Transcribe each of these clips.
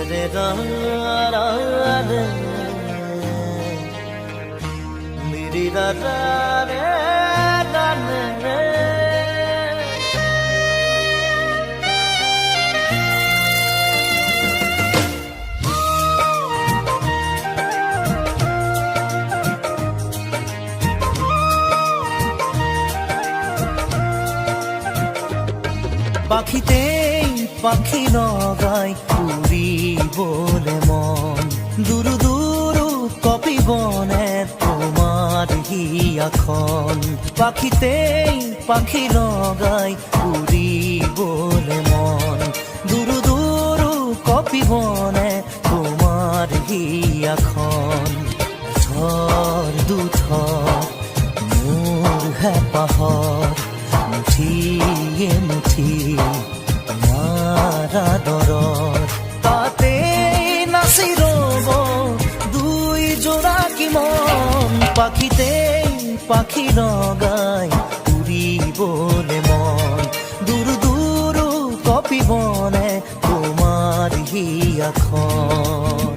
রে রা রা রে নি রে রা রা রে রা রে পাখিতেই পাখি নগায় উড়ি বলে মন দুরু দুরু কপি বনে তোমার হিয়াখন পাখিতেই পাখি নগায় উড়ি বলে মন দুরু দুরু কপি বনে তোমার হিয়াখন ঝড় দুথর মোর হেপাহর মুঠিয়ে মুঠি তোমার আদৰৰ তাতে নাচি ৰব দুই জোড়া কি মন পাখিতেই পাখি নগায় উৰিবলে মন দূৰ দূৰ কপিবনে তোমাৰ হিয়াখন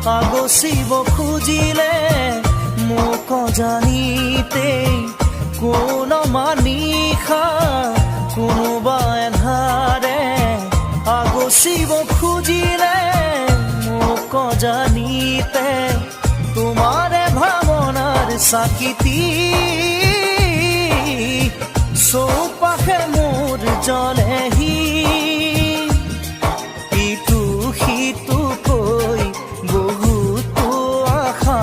আগচিব খুজিলে মোক জানিতে কোন মানিখা কোনোবা এধাৰে আগচিব খুজিলে মোক জানিতে তোমাৰে ভাৱনাৰ চাকিতি চৌপাশে মোৰ জ্বলেহি ইটো সিটো কৈ বহুতো আশা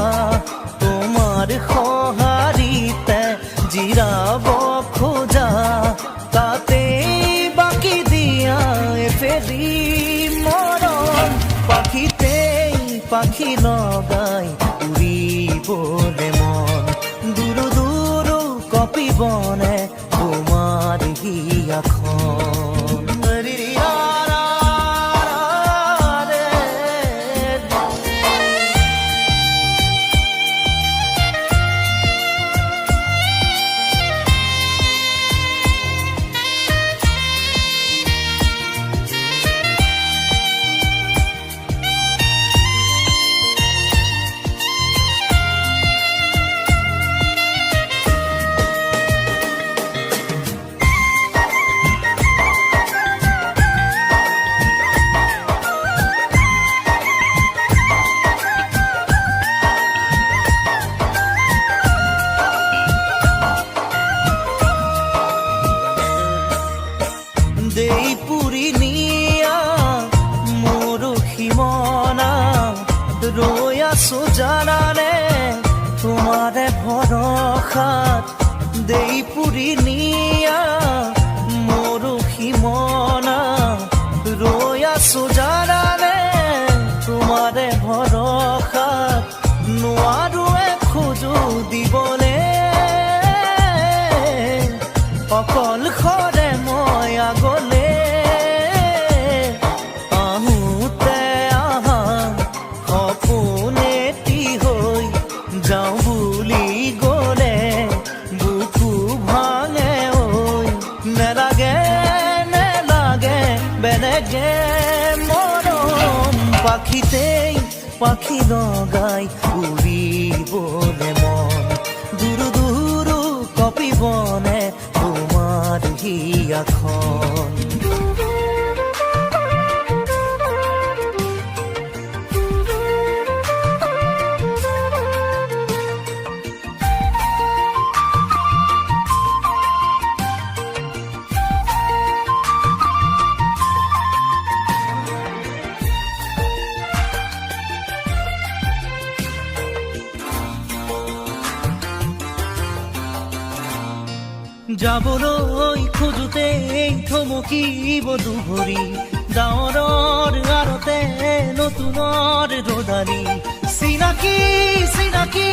তোমাৰ সঁহাৰিতে জিৰাব খোজা তাতে বাকি দিয়া এফেৰি মৰম পাখিতেই পাখি নগাই উৰিবলে মন দূৰ দূৰ কপিবনে তোমাৰ হিয়াখন দেই পুৰি নিয়া মোৰখি মনা ৰৈ আছো জানানে তোমাৰে ভৰসাত দেই পুৰি নিয়া মোৰখি মনা ৰৈ আছো জানানে তোমাৰে ভৰসাত নোৱাৰো খোজো দিবলে অকল খৰে মই আগলে আহোঁতে আহা সপোনেটি হৈ যাওঁ বুলি গ'লে বুকু ভাঙে ঐ নেলাগে নেলাগে বেলেগে মৰম পাখিতেই পাখি নগাই উৰিবলে মন দূৰ দূৰ কপিবনে তোমাৰ হিয়াখন যাবলৈ খোজোতে থমকিব দুভৰি ডাৱৰৰ আৰতে নতুনৰ ৰদালি চিনাকি চিনাকি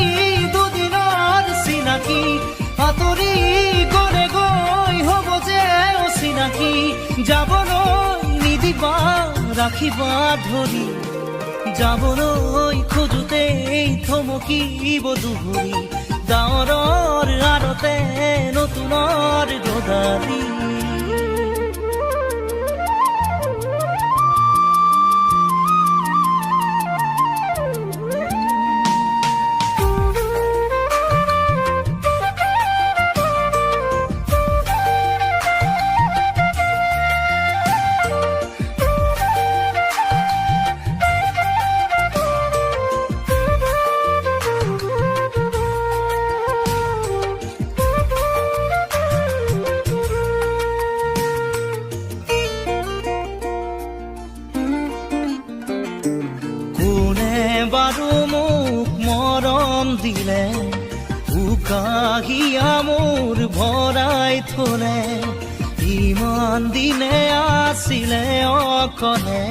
দুদিনৰ চিনাকি আঁতৰি গলে গৈ হ'ব যে অচিনাকি যাবলৈ নিদিবা ৰাখিবা ধৰি যাবলৈ খোজোতে থমকিব দুভৰি ডাৱৰৰ আৰতে নতুনৰ ৰদালি বাৰু মোক মৰম দিলে উকাহিয়া মোৰ ভৰাই থলে ইমান দিনে আছিলে অকলে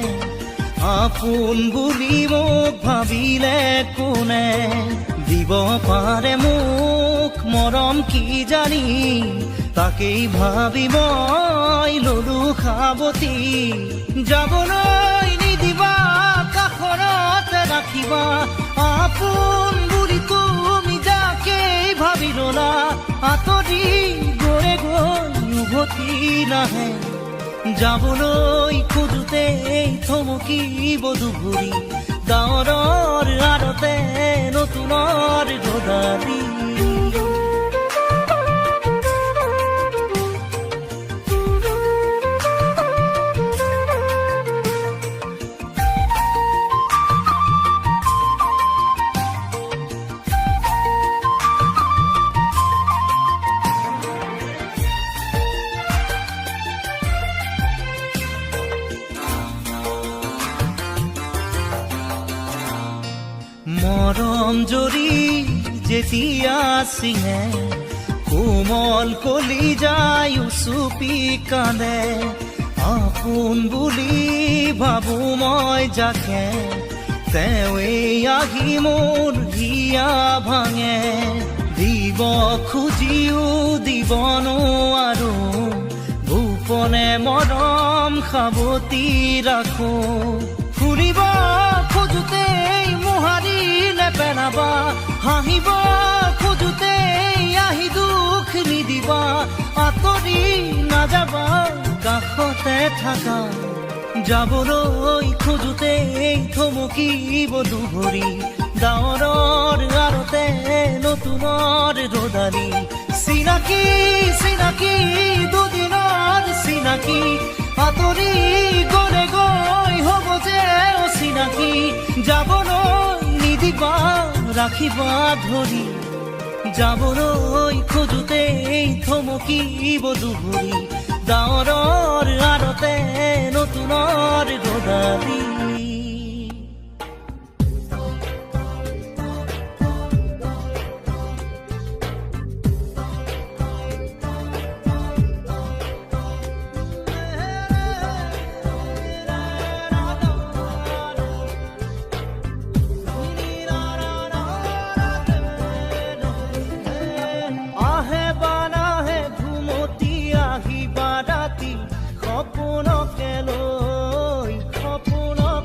আপোন বুলি মোক ভাবিলে কোনে দিব পাৰে মোক মৰম কি জানি তাকেই ভাবি মই ললো সাৱতি যাবলৈ নিদিবা কাষৰত ৰাখিবা আপোন বুলি তুমি যাকেই ভাবি ললা আঁতৰি গৈ গৈ উভতি নাহে যাবলৈ খোজোতে থমকিব দুভৰি ডাৱৰৰ আৰতে নতুনৰ ৰদালি মৰম জৰি যেতিয়া চিঙে কোমল কলি যায় চুপি কান্দে আপোন বুলি ভাবো মই যাকে তেৱেই আহি মোৰ হিয়া ভাঙে দিব খুজিও দিব নোৱাৰো গোপনে মৰম সাৱতি ৰাখো ফুৰিব খোজোতে মোহাৰিলে পেলাবা হাঁহিব খোজোতে আহি দুখ নিদিবা আঁতৰি নাযাবা কাষতে থাকা যাবলৈ খোজোতে থমকিব দুভৰি ডাৱৰৰ আৰতে নতুনৰ ৰদালি চিনাকি চিনাকি দুদিনৰ চিনাকি আঁতৰি গলে গৈ হ'ব যে অচিনাকি যাবলৈ নিদিবা ৰাখিবা ধৰি যাবলৈ খোজোতে থমকিব দুভৰি ডাৱৰৰ আৰতে নতুনৰ ৰদালি সপোনকে লৈ সপোনক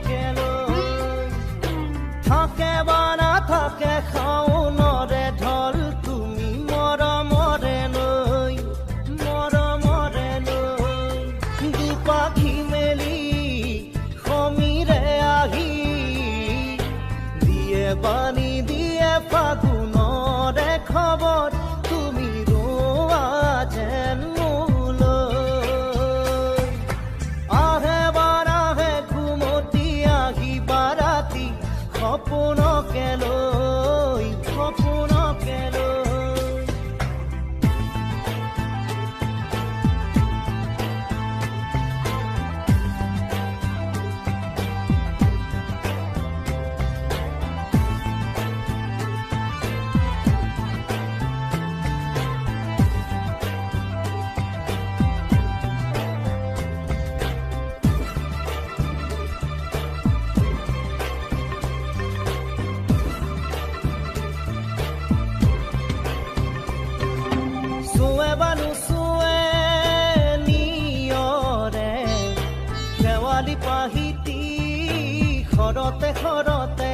খৰতে খৰতে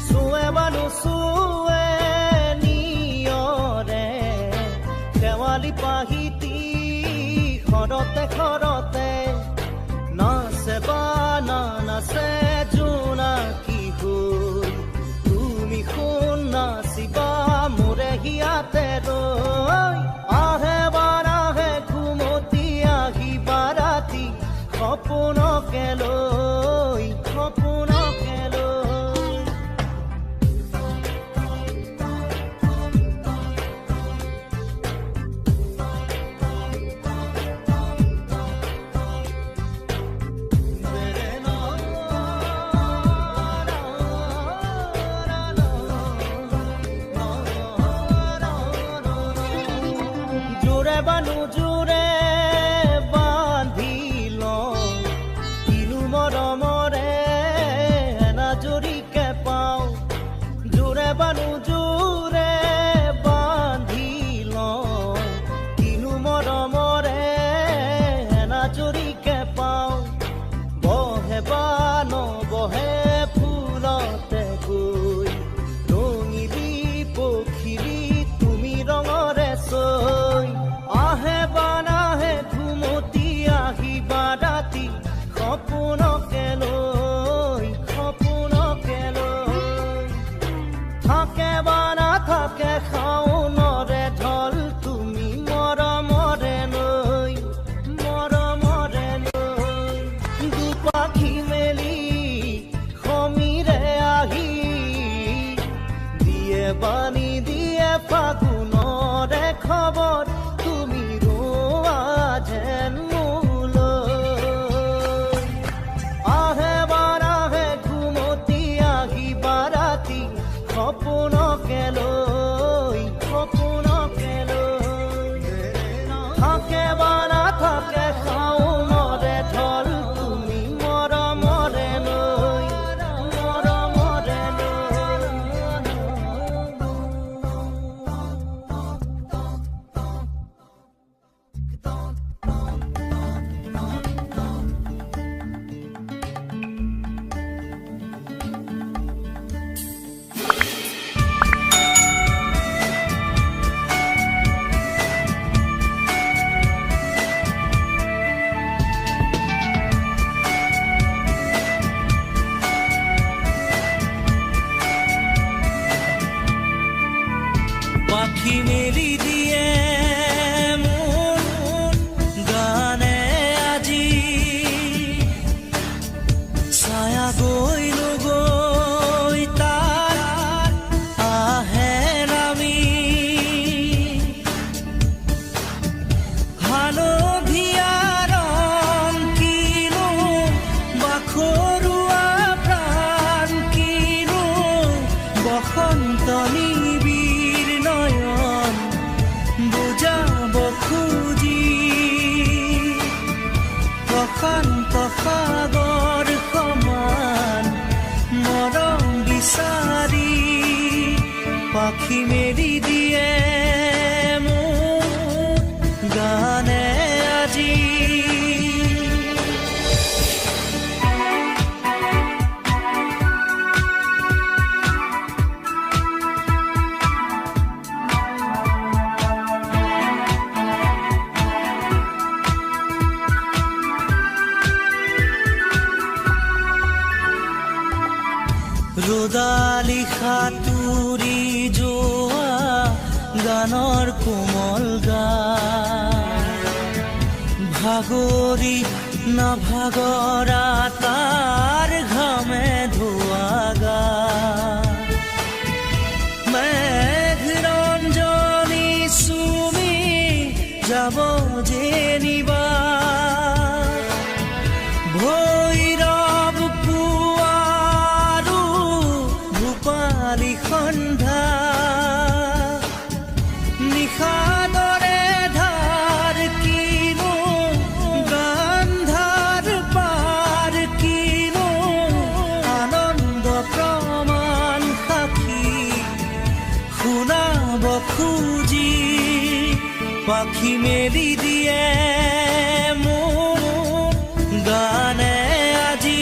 চুৱে বানু চুৱে নিয়ৰে শেৱালি পাহিতি খৰতে খৰতে নাচে বানা নাচে জোনাকী হৈ তুমি শুন নাচিবা মোৰে হিয়াতে ৰৈ আহে বাৰাহে ঘুমতি আহিবা ৰাতি সপোনকে লৈ সপোনকে লৈ জোৰে বানু জোৰে বান্ধি লওঁ কিনো মৰমৰে এনাজৰীকে পাওঁ জোৰে বানু জোৰে বান্ধি লওঁ কিনো মৰমৰে এনাজৰীকে পাওঁ বহে বা নবহে ফুলতে গৈ ৰঙিলি পখিলি তুমি ৰঙৰে চৈ আহে বানাহে ঘুমতি আহিবা ৰাতি সপোনকে লৈ সপোনকে লৈ থাকে বানা থাকে শাওনৰে ঢল তুমি মৰমৰে লৈ দুপাখি মেলি সমীৰে আহি দিয়ে বাণী দিয়ে ফাগুনৰে খবৰ তুমি ৰোৱা যেন মোলৈ আহে বাৰাহে ঘুমতি আহিবা ৰাতি সপোনকে লৈ সপোনকে লৈ থাকে বানা থাকে শাওনৰে ঢল তুমি মৰমৰে লৈ পাখি মেলি দিয়ে মোৰ গানে আজি ছায়া গৈ নগৈ তাৰ আহে নামি হালধীয়া ৰং কিনো বাখৰুৱা প্ৰাণ কিনো বসন্ত নিবিৰ নয়ন বুজাব খুজি প্ৰশান্ত সাগৰ সমান মৰম বিচাৰি পাখি মেলি দিয়ে মোৰ গানে আজি ৰ'দালি সাঁতুৰি যোৱা গানৰ কোমল গান ভাগৰি নাভাগৰা তাৰ ঘামে ধোৱা গা মেঘৰঞ্জনী চুমি যাব যেনিবা ভৈৰৱ পুৱাৰো ভূপালী সন্ধ্যা নিশাদৰে ধাৰ কিনো গান্ধাৰ পাৰ কিনো আনন্দ প্ৰমাণ সাক্ষী শুনাব খুজি পাখি মেলি দিয়ে মোৰ গানে আজি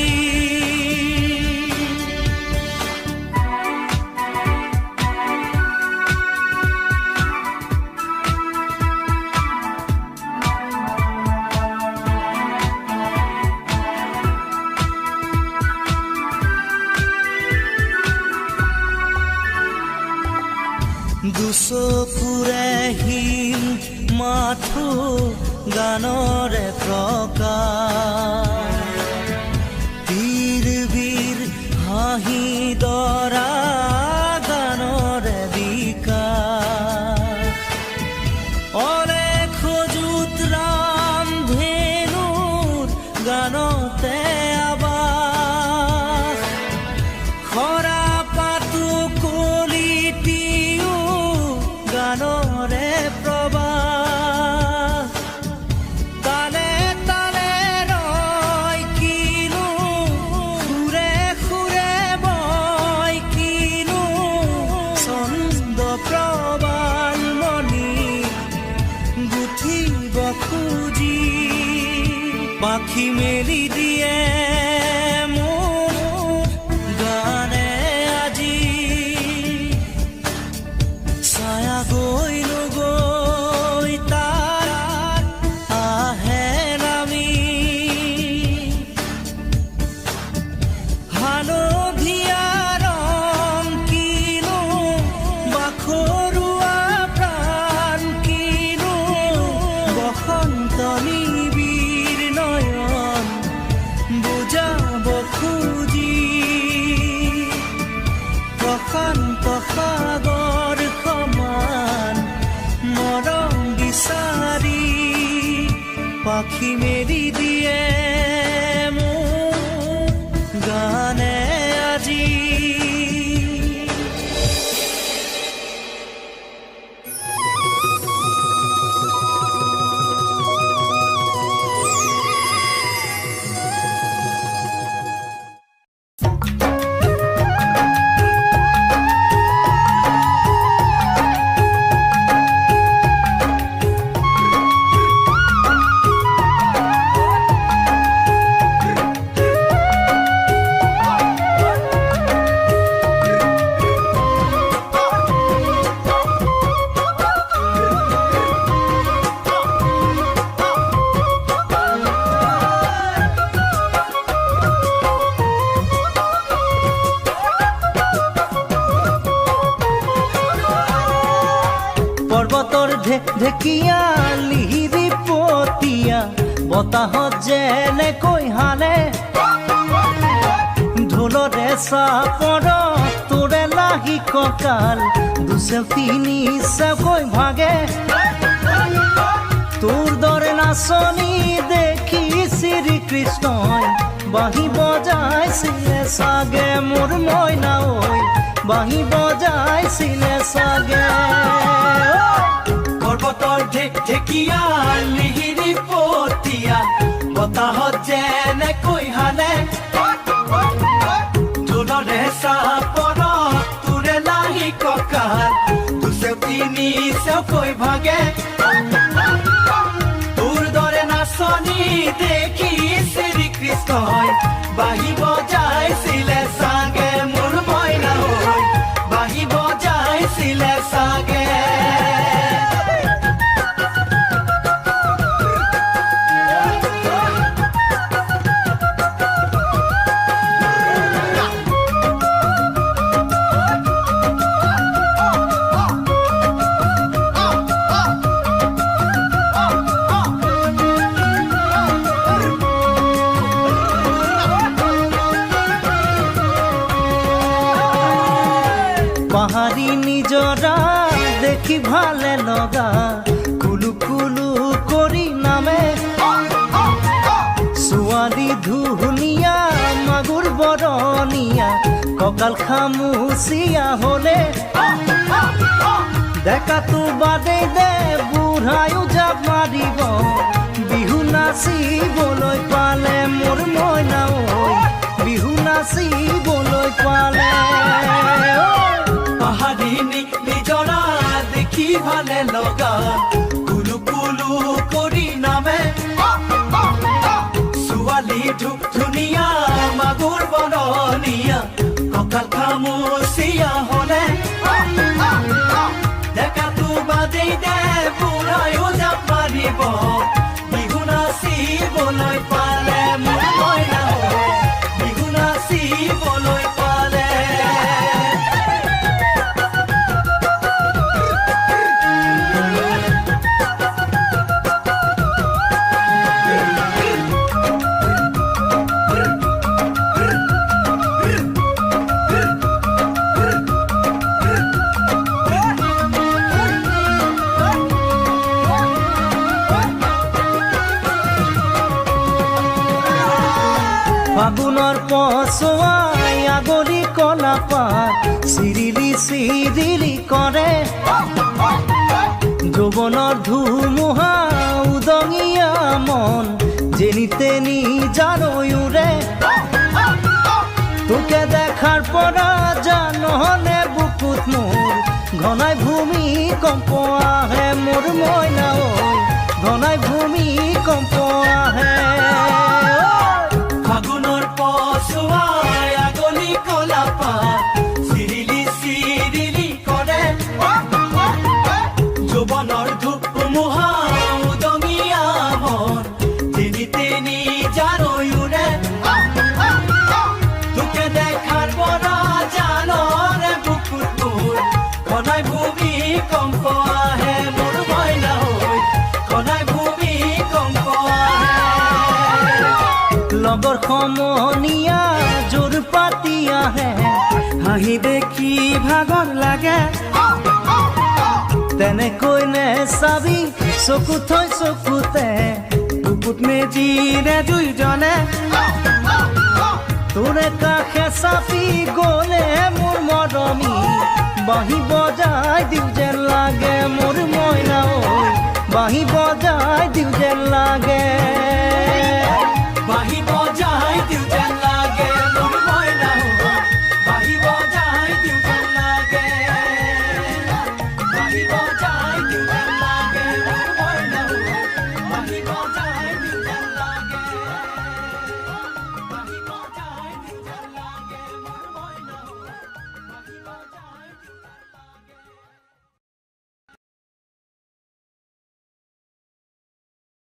দুচকুৰে হিম মাথো গানৰে প্ৰকাশ তীৰ বীৰ হাঁহি দৰা গানৰে বিকাশ অলেখ যুত ৰাম ধেনুৰ গানতে আবাস খৰা পাতো কলিটিও গানৰে প্ৰবাহ তালে তালে ৰয় কিনো সুৰে সুৰে বয় কিনো ছন্দ প্ৰবাল মণি গুঠিব খুজি পাখি মেলি দিয়ে মোৰ গানে আজি ছায়া গৈ নগৈ তাৰ আহে নামি হালধীয়া ৰং কিনো বাখৰুৱা প্ৰাণ কিনো বসন্ত নিবিড় নয়ন বুজাব খুজি প্ৰশান্ত সাগৰ সমান মৰম বিচাৰি পাখি মেলি দিয়ে মোৰ গানে আজি পৰ্বতৰ ঢেকীয়া লিহিৰি পতীয়া বতাহত যেনেকৈ হালে ঢোলৰে চাপৰ তোৰে লাহি কঁকাল দুচেও তিনি চেওকৈ ভাগে তোৰ দৰে নাচনি দেখি শ্ৰীকৃষ্ণই বাঁহী বজাইছিলে চাগে মোৰ মইনা ঐ বাঁহী বজাইছিলে চাগে পৰ্বতৰ ঢেকীয়া লিহিৰি পতীয়া বতাহত যেনেকৈ হালে ঢোলৰে চাপৰ তোৰে লাহি কঁকাল দুচেও তিনি চেওকৈ ভাগে তোৰ দৰে নাচনি দেখি শ্ৰীকৃষ্ণই বাঁহী বজাইছিলে চাগে মোৰ মইনা ঐ বাঁহী বজাইছিলে চাগে পাহাৰী নিজৰা দেখি ভালে লগা কুলু কুলু কৰি নামে ছোৱালী ধুনীয়া মাগুৰ বৰণীয়া কঁকাল খামুচিয়া হলে ডেকাটো বাদেই দে বুঢ়ায়ো জাপ মাৰিব বিহু নাচিবলৈ পালে মোৰ মইনা ঐ বিহু নাচিবলৈ পালে পাহাৰী নিজৰা দেখি ভালে লগা কুলু কুলু কৰি নামে ছোৱালী ধুনীয়া মাগুৰ বৰণীয়া কঁকাল খামুচিয়া হলে ডেকাটো বাদেই দে বুঢ়ায়ো জাপ মাৰিব বিহু নাচিবলৈ পালে মোৰ মইনা বিহু নাচিবলৈ পালে পচোৱাই আগলি কলা পাত চিৰিলি চিৰিলি কৰে যৌৱনৰ ধুমুহা উদঙিয়া মন যেনি তেনি জানৈ উৰে তোকে দেখাৰ পৰা জাননে বুকুত মোৰ ঘনাই ভূমিকম্প আহে মোৰ মইনা ঐ ঘনাই ভূমিকম্প আহে ফাগুনৰ পচোৱাই আগলি কলা পাত চিৰিলি চিৰিলি কৰে যৌৱনৰ ধুমুহা উদঙিয়া মন যেনি তেনি জানৈ উৰে তোকে দেখাৰ পৰা জাননে বুকুত মোৰ ঘনাই ভূমিকম্প আহে মোৰ মইনা ঐ ঘনাই ভূমিকম্প আহে লগৰ সমনীয়া জোৰ পাতি আহে হাঁহি দেখি ভাগৰ লাগে তেনেকৈ নে চাবি চকু থৈ চকুতে বুকুত মেজিৰে দুইজনে তোৰে কাষে চাপি গ'লে মোৰ মৰমী বাঁহী বজাই দিওঁ যেন লাগে মোৰ মইনা ঐ বাঁহী